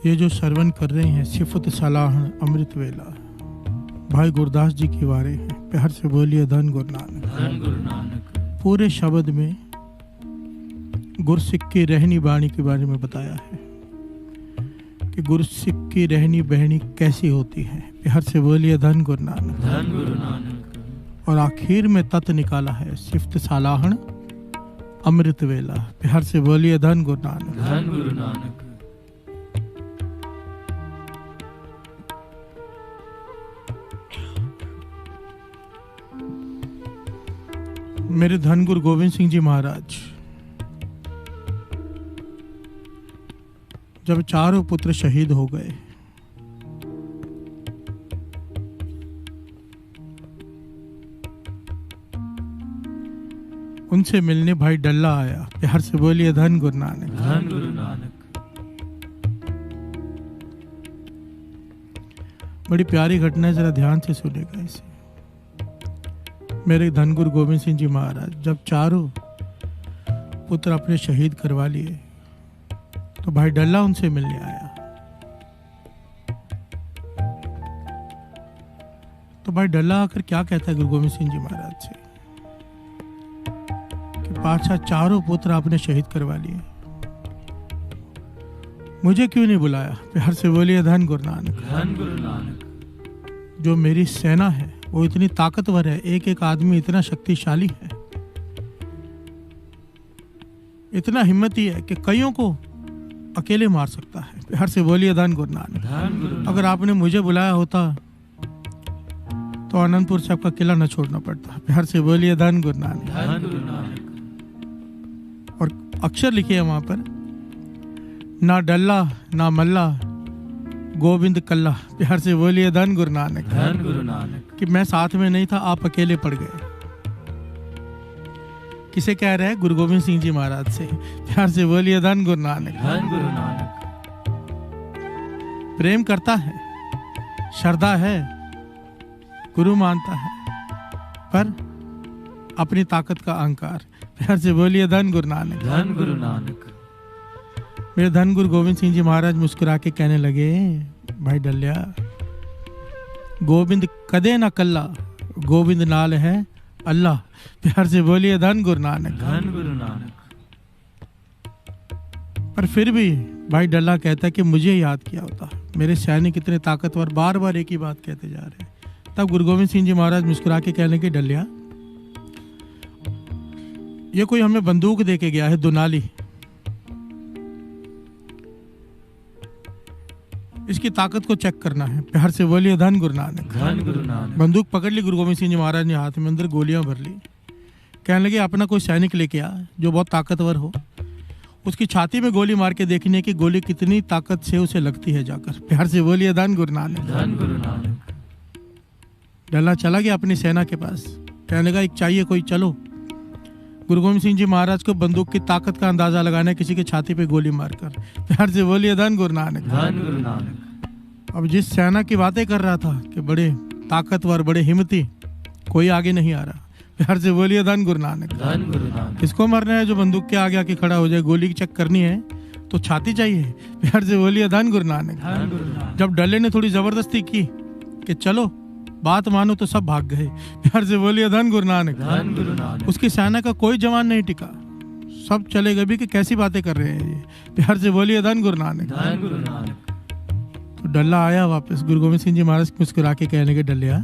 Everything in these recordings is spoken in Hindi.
ये जो श्रवण कर रहे हैं सिफत सलाह अमृत वेला, भाई गुरदास जी की वारे हैं। प्यार से बोलिए धन गुरु नानक, धन गुरु नानक। पूरे शब्द में गुरसिख की रहनी बाणी के बारे में बताया है कि गुरसिख की रहनी बहनी कैसी होती है। प्यार से बोलिए धन गुरु नानक, धन गुरु नानक। और आखिर में तत् निकाला है सिफत सलाहन अमृत वेला। प्यार से बोलिए धन गुरु नानक, धन गुरु नानक। मेरे धन गुरु गोविंद सिंह जी महाराज जब चारों पुत्र शहीद हो गए, उनसे मिलने भाई डल्ला आया। प्यार से बोलिए धन गुरु नानक, धन गुरु नानक। बड़ी प्यारी घटना है, जरा ध्यान से सुनेगा इसे। मेरे धन गुरु गोविंद सिंह जी महाराज जब चारों पुत्र अपने शहीद करवा लिए तो भाई डल्ला उनसे मिलने आया। तो भाई डल्ला आकर क्या कहता है गुरु गोविंद सिंह जी महाराज से कि पातशाह चारों पुत्र आपने शहीद करवा लिए, मुझे क्यों नहीं बुलाया? प्यार से बोलिए धन गुरु नानक, धन गुरु नानक। जो मेरी सेना है वो इतनी ताकतवर है, एक एक आदमी इतना शक्तिशाली है, इतना हिम्मती है कि कईयों को अकेले मार सकता है। प्यार से बोलिए धन गुरु नानक, धन गुरु नानक। अगर आपने मुझे बुलाया होता तो आनंदपुर से आपका किला न छोड़ना पड़ता। प्यार से बोलिए धन गुरु नानक। धन गुरु नानक। और अक्षर लिखे हैं वहां पर, ना डल्ला ना मल्ला गोविंद कल्ला। प्यार से बोलिए धन गुरु नानक, धन गुरु नानक। कि मैं साथ में नहीं था, आप अकेले पड़ गए। किसे कह रहे हैं? गुरु गोविंद सिंह जी महाराज से। प्यार से बोलिए धन गुरु नानक, धन गुरु नानक। प्रेम करता है, श्रद्धा है, गुरु मानता है, पर अपनी ताकत का अहंकार। प्यार से बोलिए धन गुरु नानक, धन गुरु नानक। मेरे धन गुरु गोविंद सिंह जी महाराज मुस्कुरा के कहने लगे, भाई डल्ल्या गोविंद कदे ना कल्ला, गोविंद नाल है अल्लाह। प्यार से बोलिए धन गुरु नानक, धन गुरु नानक। पर फिर भी भाई डल्ला कहता है कि मुझे याद किया होता, मेरे सैनिक इतने ताकतवर, बार बार एक ही बात कहते जा रहे हैं। तब गुरु गोविंद सिंह जी महाराज मुस्कुरा के कहने के, डल्ल्या ये कोई हमें बंदूक दे के गया है, दुनाली, इसकी ताकत को चेक करना है। प्यार से बोलिए धन गुरु नानक, धन गुरु नानक। बंदूक पकड़ ली गुरु गोविंद सिंह जी महाराज ने, हाथ में अंदर गोलियां भर ली। कहने लगे अपना कोई सैनिक लेके आ जो बहुत ताकतवर हो, उसकी छाती में गोली मार के देखने की गोली कितनी ताकत से उसे लगती है जाकर। प्यार से बोलिए धन गुरु नानक, धन गुरु नानक। डल्ला चला गया अपनी सेना के पास, कहने लगा एक चाहिए कोई, चलो। गुरु गोविंद सिंह जी महाराज को बंदूक की ताकत का अंदाजा लगाना है किसी की छाती पे गोली मारकर। प्यार से बोलिए धन गुरु नानक, धन गुरु नानक। अब जिस सेना की बातें कर रहा था कि बड़े ताकतवर, बड़े हिम्मती, कोई आगे नहीं आ रहा। प्यार से बोलिए धन गुरु नानक, धन गुरु नानक। किसको मरना है? जो बंदूक के आगे आके खड़ा हो जाए, गोली की चेक करनी है तो छाती चाहिए। प्यार से बोलिए धन गुरु नानक। धन गुरु नानक। जब डल्ले ने थोड़ी जबरदस्ती की कि चलो बात मानो, तो सब भाग गए। प्यार से बोलिए धन गुरु नानक, धन गुरु नानक। उसकी सेना का कोई जवान नहीं टिका, सब चले गए भी कि कैसी बातें कर रहे हैं ये। प्यार से बोलिए धन गुरु नानक, धन गुरु नानक। तो डल्ला आया वापस। गुरु गोविंद सिंह जी महाराज मुस्कुरा के कहने के, डल्लिया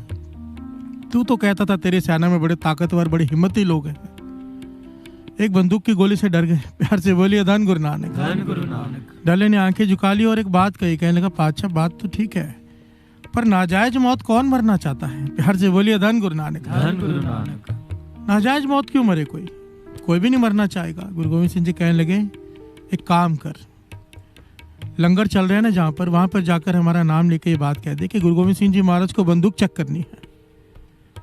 तू तो कहता था तेरी सेना में बड़े ताकतवर, बड़े हिम्मती लोग हैं, एक बंदूक की गोली से डर गए। प्यार से बोलिए धन गुरु नानक, धन गुरु नानक। डल्ले ने आंखें झुका ली और एक बात कही, कहने लगा पातशाह बात तो ठीक है, पर नाजायज मौत कौन मरना चाहता है? प्यार से बोलिए धन गुरु नानक, धन गुरु नानक। नाजायज मौत क्यों मरे? कोई भी नहीं मरना चाहेगा। गुरु गोविंद सिंह जी कहने लगे, एक काम कर, लंगर चल रहे हैं ना जहाँ पर, वहां पर जाकर हमारा नाम लेके ये बात कह दे कि गुरु गोविंद सिंह जी महाराज को बंदूक चेक करनी है,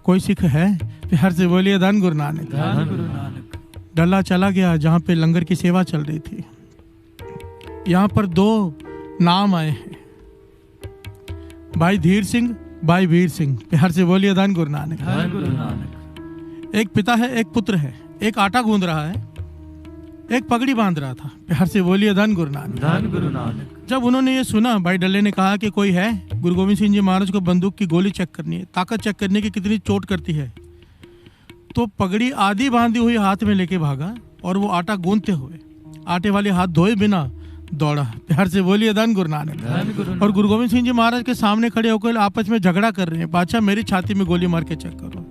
कोई सिख है? प्यार से बोलिए धन गुरु नानक, धन गुरु नानक। डल्ला चला गया जहाँ पे लंगर की सेवा चल रही थी। यहाँ पर दो नाम आए हैं, भाई धीर सिंह, भाई वीर सिंह। प्यार से बोलिए धन गुरु नानक, धन गुरु नानक। एक पिता है, एक पुत्र है, एक आटा गूंद रहा है, एक पगड़ी बांध रहा था। प्यार से बोलिए धन गुरु नानक। धन गुरु नानक। जब उन्होंने ये सुना, भाई डल्ले ने कहा कि कोई है? गुरु गोविंद सिंह जी महाराज को बंदूक की गोली चेक करनी है, ताकत चेक करनी की कितनी चोट करती है। तो पगड़ी आधी बांधी हुई हाथ में लेके भागा और वो आटा गूंथते हुए, आटे वाले हाथ धोए बिना दौड़ा। प्यार से बोलिए धन गुरु नानक। और गुरु गोविंद सिंह जी महाराज के सामने खड़े होकर आपस में झगड़ा कर रहे हैं। पातशाह मेरी छाती में गोली मार के चेक करो।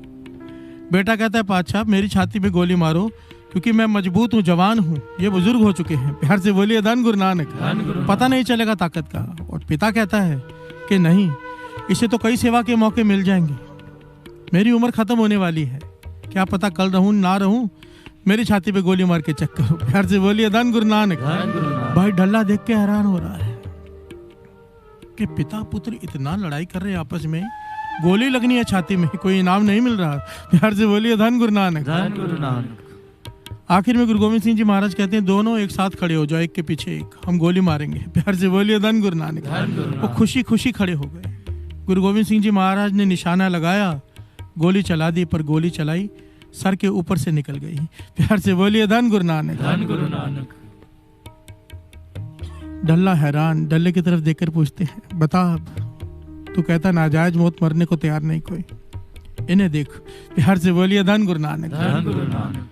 बेटा कहता है पातशाह मेरी छाती में गोली मारो क्योंकि मैं मजबूत हूँ, जवान हूँ, ये बुजुर्ग हो चुके हैं। प्यार से बोलिए धन गुरु नानक। पता नहीं चलेगा ताकत का। और पिता कहता है कि नहीं, इसे तो कई सेवा के मौके मिल जाएंगे, मेरी उम्र खत्म होने वाली है, क्या पता कल रहूं ना रहूं, मेरी छाती पे गोली मार के चेक करो। प्यार से बोलिए धन गुरु नानक। भाई डल्ला देख के हैरान हो रहा है कि पिता पुत्र इतना लड़ाई कर रहे हैं आपस में, गोली लगनी है छाती में, कोई इनाम नहीं मिल रहा। प्यार से बोलिए धन गुरु नानक। धन गुरु नानक। आखिर में गुरु गोविंद सिंह जी महाराज कहते हैं दोनों एक साथ खड़े हो जाओ, एक के पीछे एक, हम गोली मारेंगे। प्यार से बोलिए धन गुरु नानक। वो खुशी खुशी खड़े हो गए। गुरु गोविंद सिंह जी महाराज ने निशाना लगाया, गोली चला दी, पर गोली चलाई सर के ऊपर से निकल गई। प्यार से बोलिए धन गुरु नानक। धन गुरु नानक। डल्ला हैरान डल्ले की तरफ देखकर पूछते हैं बता, अब तू कहता नाजायज मौत मरने को तैयार नहीं कोई, इन्हें देख। प्यार से बोलिए धन गुरु नानक। धन गुरु नानक।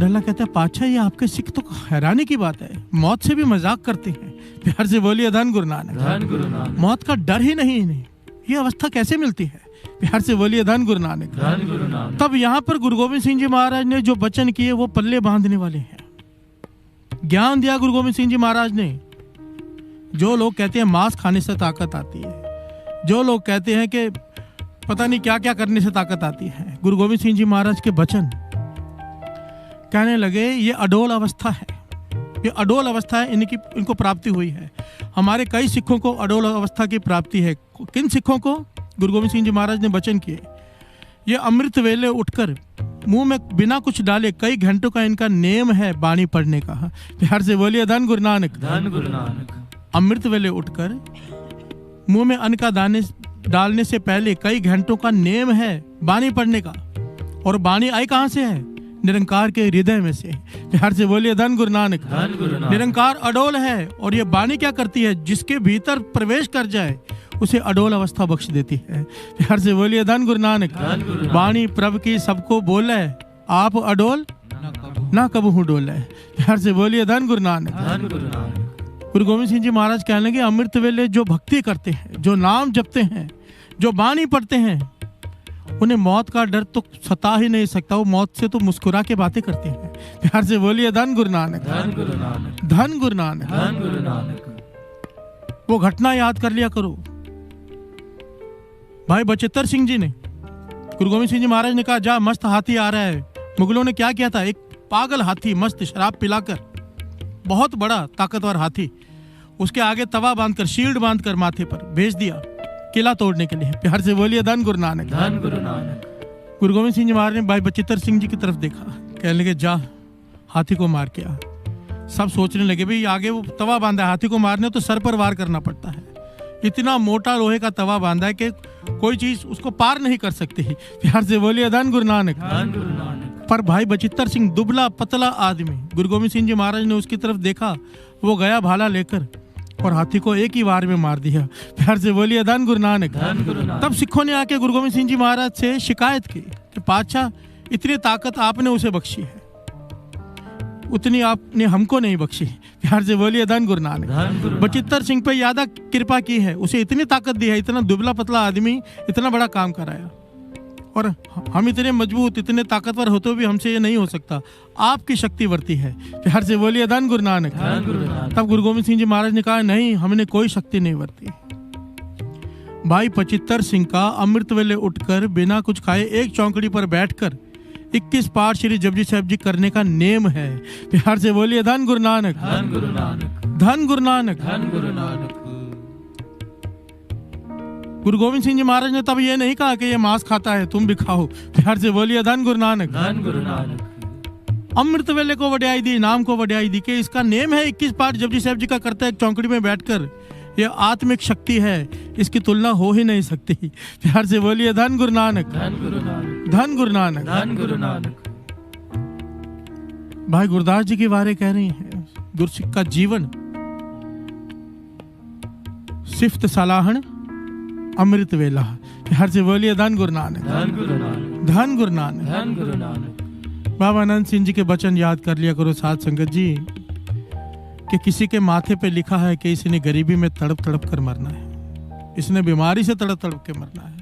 डल्ला कहता है पातशाह ये आपके सिख तो हैरानी की बात है, मौत से भी मजाक करते हैं। प्यार से बोलिए धन गुरु नानक। धन गुरु नानक। मौत का डर ही नहीं इन्हें, ये अवस्था कैसे मिलती है? प्यार से बोलिए धन गुरु नानक। धन गुरु नानक। तब यहाँ पर गुरु गोविंद सिंह जी महाराज ने जो वचन किए वो पल्ले बांधने वाले हैं। ज्ञान दिया गुरु गोविंद सिंह जी महाराज ने। जो लोग कहते हैं मांस खाने से ताकत आती है, जो लोग कहते हैं कि पता नहीं क्या क्या करने से ताकत आती है, गुरु गोविंद सिंह जी महाराज के वचन कहने लगे ये अडोल अवस्था है, ये अडोल अवस्था है, इनको प्राप्ति हुई है। हमारे कई सिखों को अडोल अवस्था की प्राप्ति है। किन सिखों को? गुरु गोविंद सिंह जी महाराज ने वचन किए, ये अमृत वेले उठकर मुंह में बिना कुछ डाले कई घंटों का इनका नेम है बाणी पढ़ने का। प्यार से बोलिए धन गुरु नानक। धन गुरु नानक। अमृत वेले उठकर मुंह में अन्न का दाने डालने से पहले कई घंटों का नेम है बाणी पढ़ने का। और बाणी आई कहां से है? निरंकार के हृदय में से। प्यार से बोलिए धन गुरु नानक। धन गुरु नानक। निरंकार अडोल है और ये बाणी क्या करती है? जिसके भीतर प्रवेश कर जाए उसे अडोल अवस्था बख्श देती है। प्यार से बोलिए धन गुरु नानक। बाणी प्रभु की सबको बोले, आप अडोल ना कबहू डोले। प्यार से बोलिए धन गुरु नानक। धन गुरु नानक। गुरु गोविंद सिंह जी महाराज कहने लगे अमृत वेले जो भक्ति करते हैं, जो नाम जपते हैं, जो बाणी पढ़ते हैं, उन्हें मौत का डर तो सता ही नहीं सकता, वो मौत से तो मुस्कुरा के बातें करते हैं। प्यार से बोलिए धन गुरु नानक। धन गुरु नानक। धन गुरु नानक। धन गुरु नानक। वो घटना याद कर लिया करो। भाई बचित्तर सिंह जी ने, गुरु गोविंद सिंह जी महाराज ने कहा जा मस्त हाथी आ रहा है। मुगलों ने क्या किया था? एक पागल हाथी मस्त शराब पिलाकर, बहुत बड़ा ताकतवर हाथी, उसके आगे तवा बांधकर, शील्ड बांधकर माथे पर भेज दिया किला तोड़ने के लिए। प्यार से बोलिए धन गुरु नानक। धन गुरु नानक। गुरु गोविंद सिंह जी महाराज ने भाई बचित्तर सिंह जी की तरफ देखा, कहने लगे जा हाथी को मार के आ। सब सोचने लगे भाई आगे वो तवा बांधा है, हाथी को मारने तो सर पर वार करना पड़ता है, इतना मोटा लोहे का तवा बांधा है कि कोई चीज उसको पार नहीं कर सकती। प्यार से बोलिए धन गुरु नानक। धन गुरु नानक। पर भाई बचित्तर सिंह दुबला पतला आदमी, गुरु गोविंद सिंह जी महाराज ने उसकी तरफ देखा, वो गया भाला लेकर और हाथी को एक ही वार में मार दिया। प्यार से बोलिए धन गुरु नानक। धन गुरु नानक। तब सिखों ने आके गुरु गोविंद सिंह जी महाराज से शिकायत की कि पातशाह इतनी ताकत आपने उसे बख्शी है, उतनी आपने हमको नहीं बख्शी। प्यार से बोलिए धन गुरु नानक। बचित्तर सिंह पे ज्यादा कृपा की है, उसे इतनी ताकत दी है, इतना दुबला पतला आदमी इतना बड़ा काम कराया, और हम इतने मजबूत इतने ताकतवर होते भी हमसे ये नहीं हो सकता, आपकी शक्ति वर्ती है। प्यार से बोलिए धन गुरु नानक। तब गुरु गोविंद सिंह जी महाराज ने कहा नहीं, हमने कोई शक्ति नहीं वर्ती। भाई बचित्तर सिंह का अमृत वेले उठकर बिना कुछ खाए एक चौकड़ी पर बैठकर 21 पाठ श्री जपजी साहिब जी करने का नेम है। प्यार से बोलिए धन गुरु नानक। धन गुरु नानक। धन गुरु नानक। धन गुरु नानक। गुरु गोविंद सिंह जी महाराज ने तब ये नहीं कहा कि ये मांस खाता है तुम भी खाओ। प्यार से बोलिए धन गुरु नानक। धन गुरु नानक। अमृत वेले को वड्याई दी, नाम को वड्याई दी कि इसका नेम है 21 पाठ जपजी साहिब जी का करता है एक चौकड़ी में बैठकर, ये आत्मिक शक्ति है, इसकी तुलना हो ही नहीं सकती। प्यार से बोलिए धन गुरु नानक। धन गुरु नानक। धन गुरु नानक। धन गुरु नानक। भाई गुरदास जी के बारे कह रहे हैं, गुरसिख का जीवन सिफ्त सलाहन अमृत वेला। हर से बोलिए धन गुरु नानक, धन गुरु नानक, धन गुरु नानक, धन गुरु नानक। बाबा आनंद सिंह जी के वचन याद कर लिया करो साथ संगत जी, कि किसी के माथे पे लिखा है कि इसने गरीबी में तड़प तड़प कर मरना है, इसने बीमारी से तड़प तड़प के मरना है,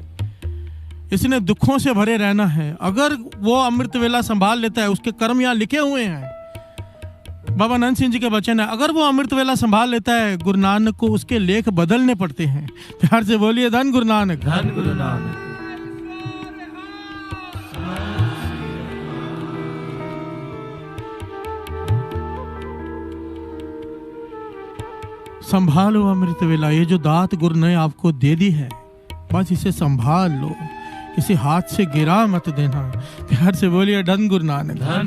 इसने दुखों से भरे रहना है। अगर वो अमृत वेला संभाल लेता है, उसके कर्म यहाँ लिखे हुए हैं, बाबा आनंद सिंह जी के वचन है, अगर वो अमृत वेला संभाल लेता है, गुरु नानक को उसके लेख बदलने पड़ते हैं। प्यार से बोलिए धन गुरु नानक, धन गुरु नानक। संभालो अमृत वेला। ये जो दात गुरु ने आपको दे दी है, बस इसे संभाल लो, इसे हाथ से गिरा मत देना। प्यार से बोलिए धन गुरु नानक, धन